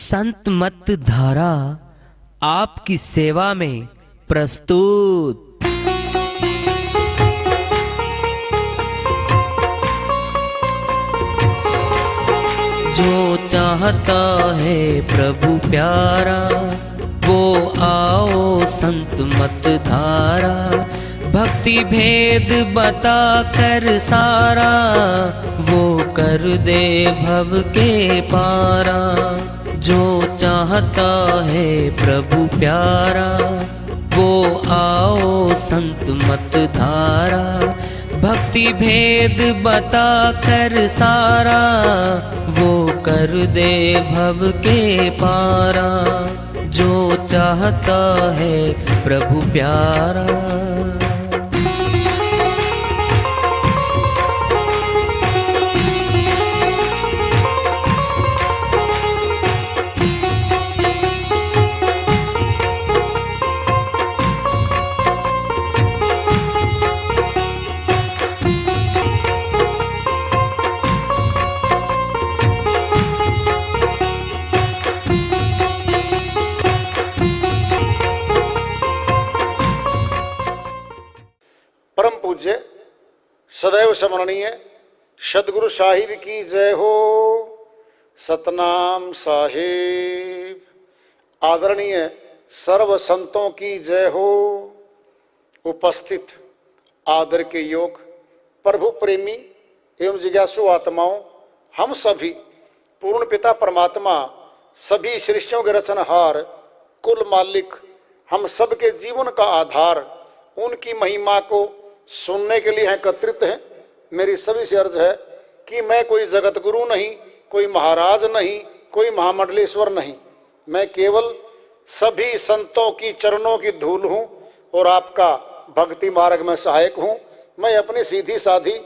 संत मत धारा आपकी सेवा में प्रस्तुत। जो चाहता है प्रभु प्यारा वो आओ संत मत धारा। भक्ति भेद बता कर सारा वो कर दे भव के पारा। जो चाहता है प्रभु प्यारा वो आओ संत मत धारा। भक्ति भेद बता कर सारा वो कर दे भव के पारा। जो चाहता है प्रभु प्यारा। परम पूज्य सदैव स्मरणीय सदगुरु साहिब की जय हो। सतनाम साहिब। आदरणीय सर्व संतों की जय हो। उपस्थित आदर के योग प्रभु प्रेमी एवं जिज्ञासु आत्माओं, हम सभी पूर्ण पिता परमात्मा सभी सृष्टियों के रचनहार कुल मालिक हम सबके जीवन का आधार उनकी महिमा को सुनने के लिए एकत्रित हैं। मेरी सभी से अर्ज है कि मैं कोई जगत गुरु नहीं, कोई महाराज नहीं, कोई महामंडलेश्वर नहीं। मैं केवल सभी संतों की चरणों की धूल हूँ और आपका भक्ति मार्ग में सहायक हूँ। मैं अपनी सीधी साधी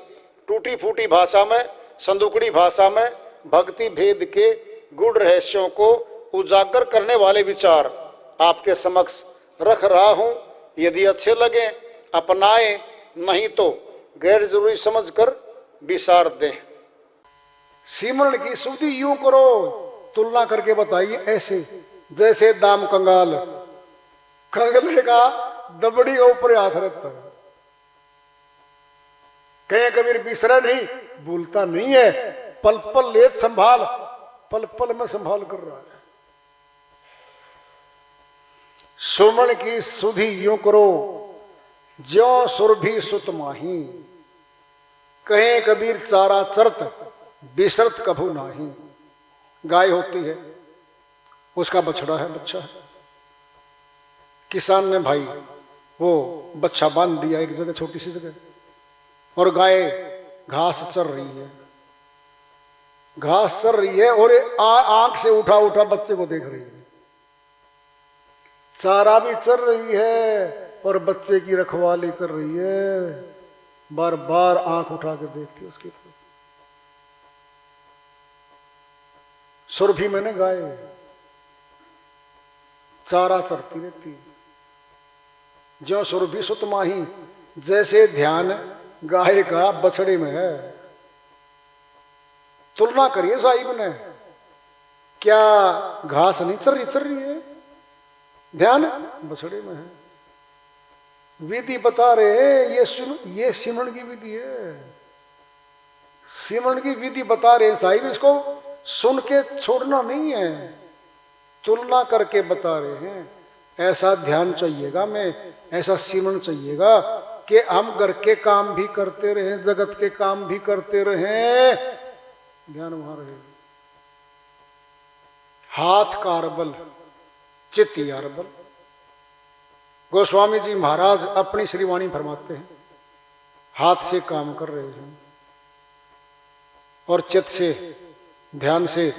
टूटी फूटी भाषा में, संदुकड़ी भाषा में भक्ति भेद के गूढ़ रहस्यों को उजागर करने वाले विचार आपके समक्ष रख रहा हूँ। यदि अच्छे लगे अपनाएं, नहीं तो गैर जरूरी समझकर विसार दें। सिमरन की सुधि यूं करो, तुलना करके बताइए ऐसे जैसे दाम कंगाल कंगले का दबड़ी के ऊपर हाथ रहता है। कहीं कबीर बिसरा नहीं, भूलता नहीं है, पल पल लेत संभाल, पल पल में संभाल कर रहा है। सुमन की सुधि यूं करो ज्यों सुरभि सुत माही। कहे कबीर चारा चरत बिसरत कभू नाही। गाय होती है, उसका बछड़ा है, बच्चा है। किसान ने भाई वो बच्चा बांध दिया एक जगह, छोटी सी जगह, और गाय घास चर रही है। घास चर रही है और आंख से उठा उठा बच्चे को देख रही है। चारा भी चर रही है और बच्चे की रखवाली कर रही है। बार बार आंख उठा के देखती है उसकी तरफ। सुरभि मैंने गाय, चारा चरती रहती। ज्यों सुरभि सुत माही, जैसे ध्यान गाय का बछड़े में है। तुलना करिए साहिब ने, क्या घास नहीं चर रही है, ध्यान बछड़े में है। विधि बता रहे हैं, ये सिमरन की विधि है। सिमरन की विधि बता रहे हैं साहिब, इसको सुन के छोड़ना नहीं है, तुलना करके बता रहे हैं। ऐसा ध्यान चाहिएगा, मैं ऐसा सिमरन चाहिएगा कि हम घर के काम भी करते रहें, जगत के काम भी करते रहें, ध्यान वहां रहे। हाथ का अरबल चित्त अरबल। गोस्वामी जी महाराज अपनी श्रीवाणी फरमाते हैं, हाथ से काम कर रहे हैं और चित्त से ध्यान से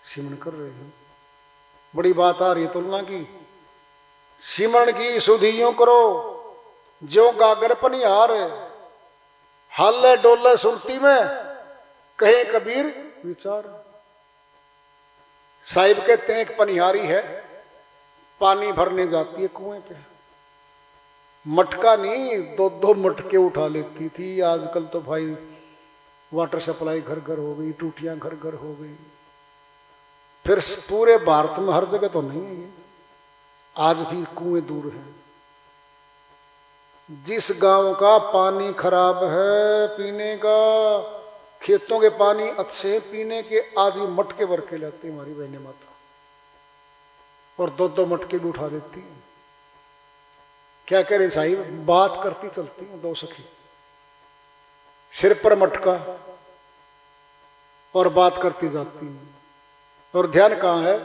सिमरन कर रहे हैं। बड़ी बात आ रही है तुलना की। सिमरन की सुधियों करो जो गागर पनिहार, हल्ले डोले सुरती में कहे कबीर विचार। साहिब कहते हैं एक पनिहारी है, पानी भरने जाती है कुएं पे। मटका नहीं, दो दो मटके उठा लेती थी। आजकल तो भाई वाटर सप्लाई घर घर हो गई, टूटियां घर घर हो गई। फिर पूरे भारत में हर जगह तो नहीं है ये, आज भी कुएं दूर हैं। जिस गांव का पानी खराब है पीने का, खेतों के पानी अच्छे हैं पीने के, आज भी मटके भर के लाती हमारी बहने माता, और दो दो मटके भी उठा देती हैं। क्या करें साहिब, बात करती चलती हैं दो सखी, सिर पर मटका और बात करती जाती हैं, और ध्यान कहां है,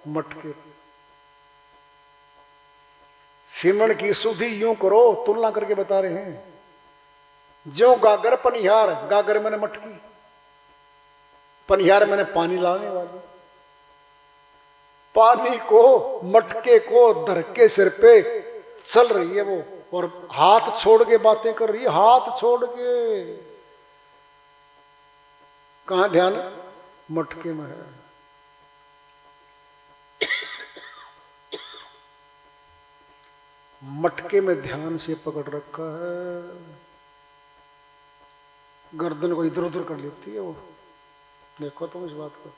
मटके। सिमरन की शुद्धि यूं करो, तुलना करके बता रहे हैं, ज्यों गागर पनिहार, गागर मैंने मटकी, पनिहार मैंने पानी लाने वाली, पानी को मटके को धर के सिर पे चल रही है वो, और हाथ छोड़ के बातें कर रही है, हाथ छोड़ के। कहां ध्यान, मटके में है। मटके में ध्यान से पकड़ रखा है, गर्दन को इधर उधर कर लेती है वो, देखो तुम इस बात को,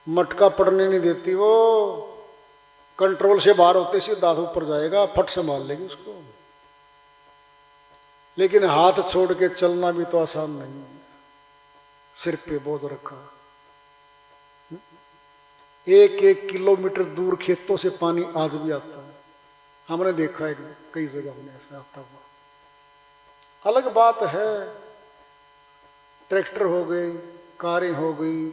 मटका पड़ने नहीं देती वो, कंट्रोल से बाहर होते से दांत ऊपर जाएगा, फट से मार लेगी उसको। लेकिन हाथ छोड़ के चलना भी तो आसान नहीं है, सिर पे बोझ रखा। 1-1 किलोमीटर दूर खेतों से पानी आज भी आता है, हमने देखा है कई जगह में ऐसा आता हुआ। अलग बात है, ट्रैक्टर हो गए, कारें हो गई,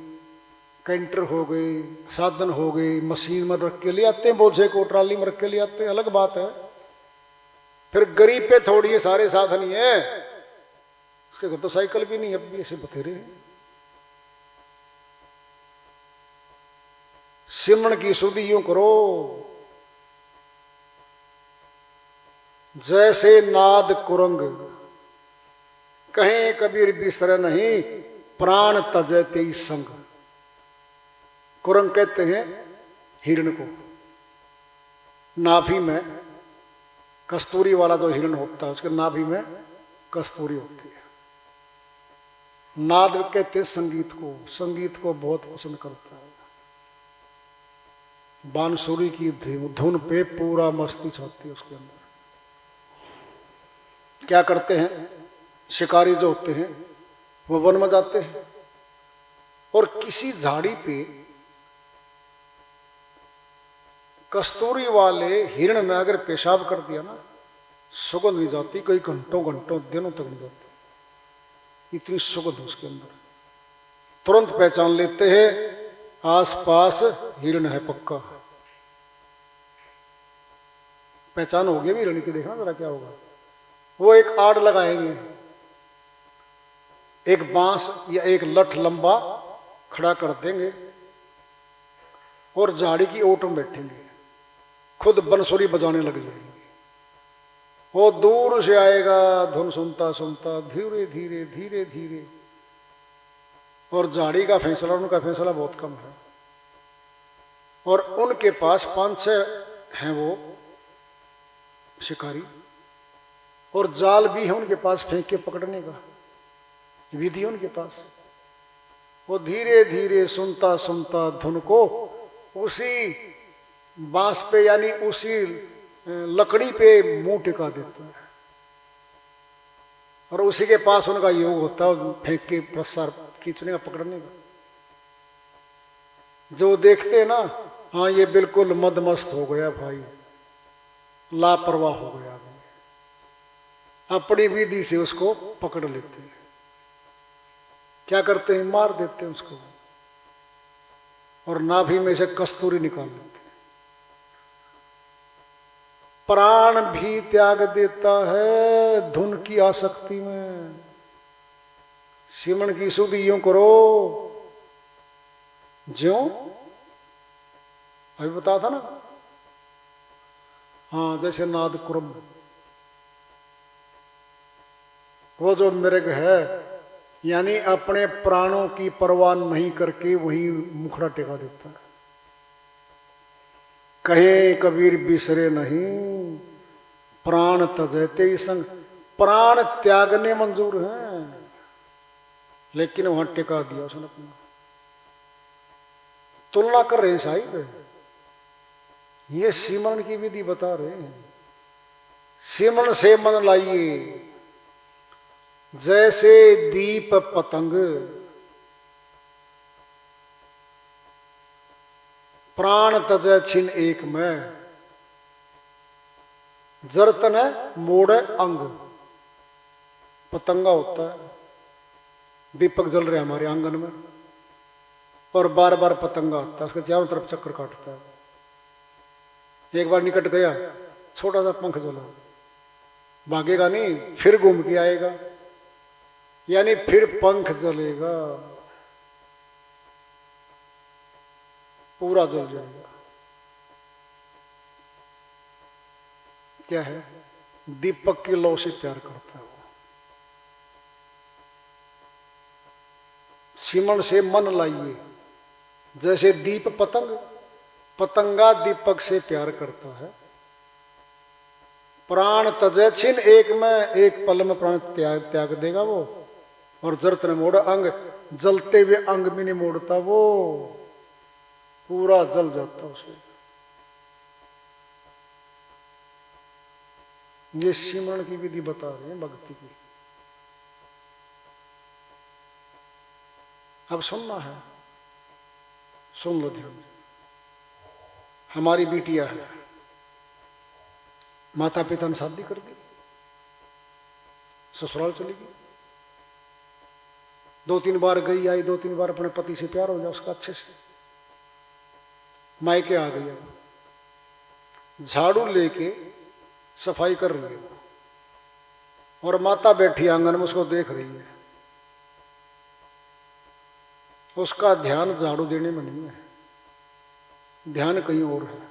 कैंटर हो गई, साधन हो गई, मशीन में रख के ले आते हैं, बोझे को ट्राली में रख के ले आते हैं, अलग बात है। फिर गरीब पे थोड़ी है, सारे साधन ही है, उसके घर तो साइकिल भी नहीं, अब भी ऐसे बथेरे हैं। सिमरन की शुद्धि यूं करो, जैसे नाद कुरंग, कहें कबीर बिसरे नहीं, प्राण तजे तेई संग। कुरंग कहते हैं हिरण को, नाभि में कस्तूरी वाला जो हिरण होता है उसके नाभि में कस्तूरी होती है। नाद कहते हैं संगीत को, संगीत को बहुत पसंद करता है, बांसुरी की धुन पे पूरा मस्ती छाती है उसके अंदर। क्या करते हैं शिकारी जो होते हैं, वो वन में जाते हैं और किसी झाड़ी पे कस्तूरी वाले हिरण ने अगर पेशाब कर दिया ना, सुगंध नहीं जाती, कई घंटों घंटों दिनों तक नहीं जाती, इतनी सुगंध उसके अंदर। तुरंत पहचान लेते हैं आसपास हिरण है पक्का, पहचान हो गई भी हिरण की। देखना जरा क्या होगा, वो एक आड़ लगाएंगे, एक बांस या एक लठ लंबा खड़ा कर देंगे और झाड़ी की ओट में बैठेंगे, खुद बंसुरी बजाने लग जाएंगे। वो दूर से आएगा, धुन सुनता सुनता धीरे धीरे धीरे धीरे, और झाड़ी का फैसला, उनका फैसला बहुत कम है, और उनके पास 5-6 हैं वो शिकारी, और जाल भी है उनके पास फेंक के पकड़ने का विधि उनके पास। वो धीरे धीरे सुनता सुनता धुन को उसी बांस पे यानी उसी लकड़ी पे मुंह टिका देता है, और उसी के पास उनका योग होता है फेंक के प्रसार खींचने का, पकड़ने का। जो देखते हैं ना, हाँ ये बिल्कुल मदमस्त हो गया भाई, लापरवाह हो गया, अपनी विधि से उसको पकड़ लेते हैं। क्या करते हैं, मार देते हैं उसको, और नाभि में से कस्तूरी निकाल लेते हैं। प्राण भी त्याग देता है धुन की आसक्ति में। सिमरन की शुद्धि यूं करो, ज्यों अभी बताया था ना, हाँ जैसे नाद कुरम, वो जो मृग है यानी अपने प्राणों की परवाह नहीं करके वही मुखड़ा टेका देता है। कहे कबीर बिसरे नहीं, प्राण तजते ही संग। प्राण त्यागने मंजूर हैं, लेकिन वहां टिका दिया उसने अपना। तुलना कर रहे हैं साहिब, ये सिमरन की विधि बता रहे हैं। सिमरन से मन लाइए, जैसे दीप पतंग, प्राण तजय छिन एक में, जरतन मोड़ अंग। पतंगा होता है, दीपक जल रहे हमारे आंगन में, और बार बार पतंगा आता है, उसके चारों तरफ चक्कर काटता है। एक बार निकट गया, छोटा सा पंख जला, भागेगा नहीं, फिर घूम के आएगा, यानी फिर पंख जलेगा, पूरा जल जाएगा। क्या है? दीपक की लौ से प्यार करता है वो। सिमरन से मन लाइए, जैसे दीप पतंग, पतंगा दीपक से प्यार करता है। प्राण तजय छिन एक में, एक पल में प्राण त्याग देगा वो। और जरत ने मोड़ा अंग, जलते हुए अंग भी नहीं मोड़ता वो, पूरा जल जाता उसे। ये सिमरन की विधि बता रहे हैं, भक्ति की। अब सुनना है, सुन लो ध्यान। हमारी बिटिया है, माता पिता ने शादी कर दी, ससुराल चली गई, 2-3 बार गई आई, 2-3 बार अपने पति से प्यार हो गया उसका अच्छे से, मायके आ गई। झाड़ू लेके सफाई कर रही है और माता बैठी आंगन में उसको देख रही है। उसका ध्यान झाड़ू देने में नहीं है, ध्यान कहीं और है।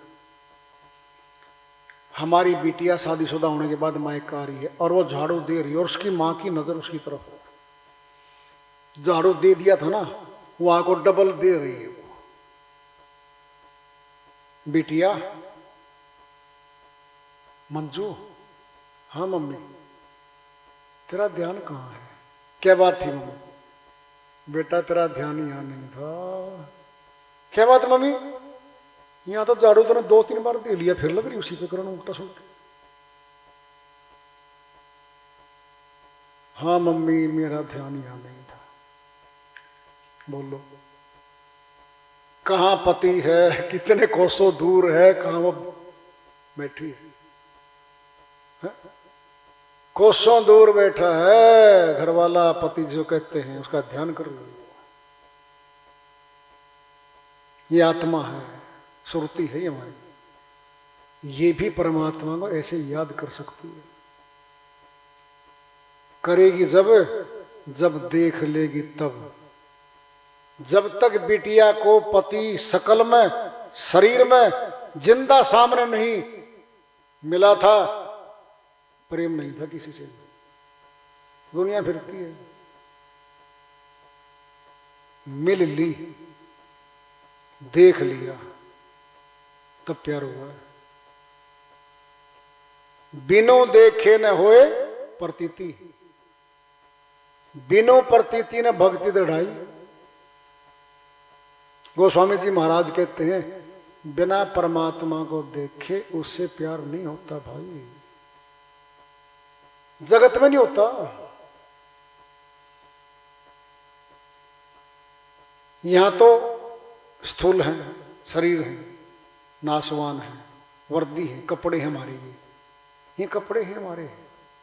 हमारी बिटिया शादीशुदा होने के बाद मायके आ रही है और वो झाड़ू दे रही है और उसकी मां की नजर उसकी तरफ है। झाड़ू दे दिया था ना, वहां को डबल दे रही है वो। बिटिया, मंजू, हाँ मम्मी, तेरा ध्यान कहाँ है? क्या बात थी मम्मी? बेटा तेरा ध्यान यहां नहीं था। क्या बात मम्मी? यहां तो झाड़ू तूने 2-3 बार दे लिया, फिर लग रही उसी पे करना उल्टा सुल्टा। हाँ मम्मी, मेरा ध्यान यहां नहीं था। बोलो, कहां पति है, कितने कोसों दूर है, कहां वो बैठी है? कोसों दूर बैठा है, घरवाला पति जो कहते हैं उसका ध्यान कर रही है। ये आत्मा है, सुरती है हमारी, ये भी परमात्मा को ऐसे याद कर सकती है। करेगी जब देख लेगी तब। जब तक बिटिया को पति शकल में, शरीर में जिंदा सामने नहीं मिला था, प्रेम नहीं था किसी से। दुनिया फिरती है, मिल ली, देख लिया, तब प्यार हुआ। बिनो देखे न होए प्रतीति, बिनो प्रतीति ने भक्ति दृढ़ाई। गोस्वामी जी महाराज कहते हैं, बिना परमात्मा को देखे उससे प्यार नहीं होता भाई, जगत में नहीं होता। यहां तो स्थूल है, शरीर है, नासवान है, वर्दी है, कपड़े हैं हमारे, ये कपड़े हैं हमारे,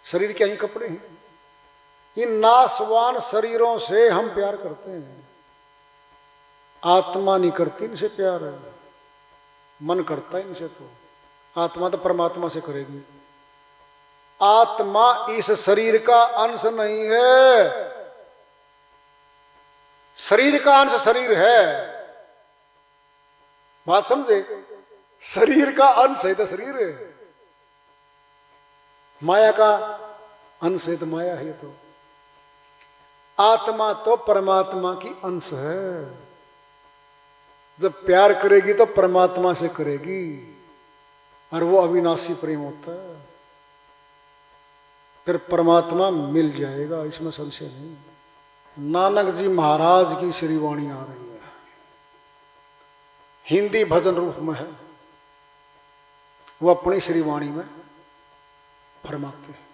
शरीर क्या ही कपड़े हैं। इन नासवान शरीरों से हम प्यार करते हैं, आत्मा नहीं करती इनसे प्यार है। मन करता है इनसे, तो आत्मा तो परमात्मा से करेगी। आत्मा इस शरीर का अंश नहीं है, शरीर का अंश शरीर है। बात समझे? शरीर का अंश है तो शरीर है, माया का अंश है तो माया है। तो आत्मा तो परमात्मा की अंश है। जब प्यार करेगी तो परमात्मा से करेगी, और वो अविनाशी प्रेम होता है, फिर परमात्मा मिल जाएगा, इसमें संशय नहीं। नानक जी महाराज की श्री वाणी आ रही है। हिंदी भजन रूप में है, वो अपनी श्री वाणी में फरमाते हैं।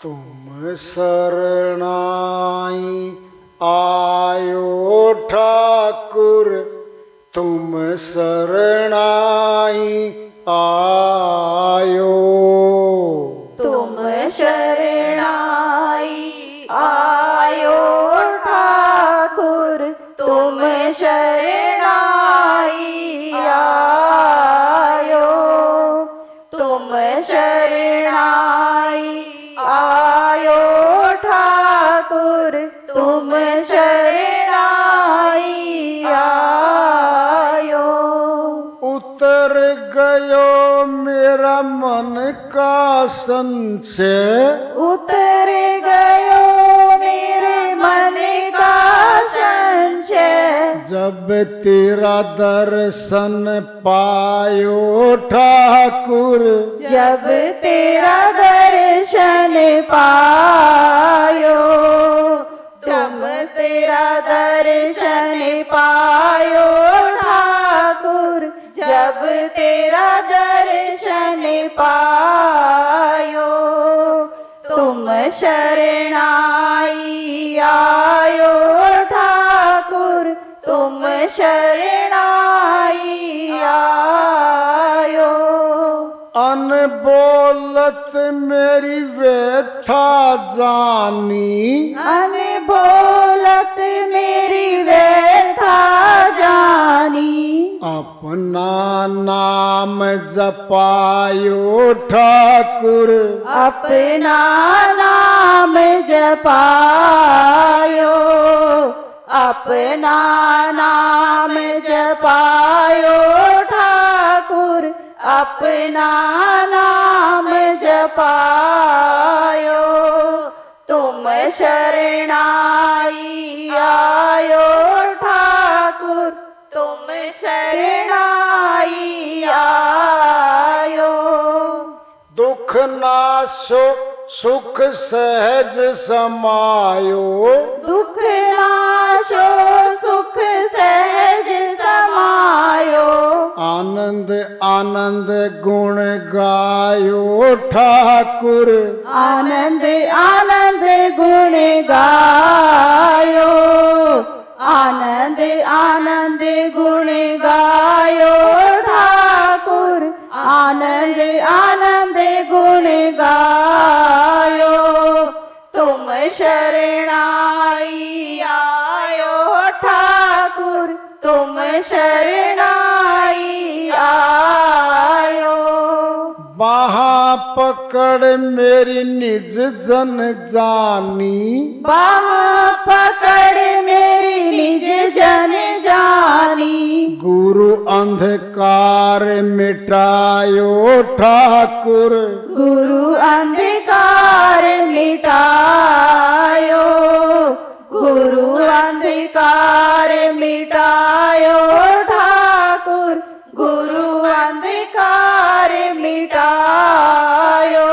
तुम शरणाई आयो ठाकुर, तुम शरणाई आयो, तुम शरणाई आयो ठाकुर, तुम शरणाई आयो, तुम शरणाई आयो ठाकुर, तुम शरणाई आयो। उतर गयो मेरा मन का संशय, उतर गयो मेरे मन का संशय, जब तेरा दर्शन पायो ठाकुर, जब तेरा दर्शन पायो, जब तेरा दर्शन पायो ठाकुर, जब तेरा दर्शन पायो, तुम शरणाई आयो ठाकुर, तुम शरणाई आयो। अनबोलत मेरी व्यथा जानी, अनबोलत मेरी व्यथा जानी, अपना नाम जपायो ठाकुर, अपना नाम जपायो, अपना नाम जपायो ठाकुर, अपना नाम जपायो, तुम शरणाई आयो ठाकुर, तुम शरणाई आयो। दुख नाशो सुख सहज समायो, दुख नाशो सुख सहज समायो, आनंद आनंद गुण गायो ठाकुर, आनंद आनंद गुण गायो, आनंद आनंद गुण गायो ठाकुर, आनंद आनंद गुण गायो, तुम शरणाई आयो ठाकुर, तुम शरणाई आयो। बाहाँ पकड़ मेरी निज जन जानी, बाहाँ पकड़ मेरी निज जन जानी, गुरु अंधकार मिटायो ठाकुर, गुरु अंधकार मिटायो, गुरु अंधकार मिटायो ठाकुर, गुरु अंधकार मिटायो,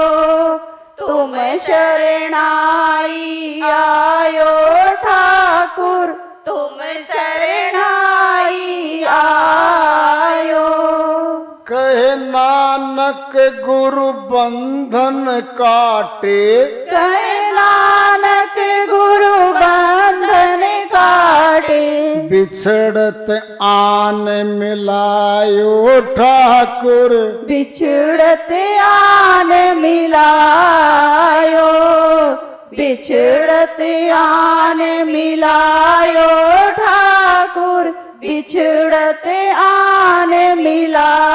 तुम शरणाई आयो ठाकुर, तुम शरणाई आयो। कहे नानक गुरु बंधन काटे, कहे नानक गुरु बंधन काटे, बिछड़त आन मिलायो ठाकुर, बिछड़त आन मिलायो, बिछड़त आन मिलायो ठाकुर, बिछड़त आन मिलायो,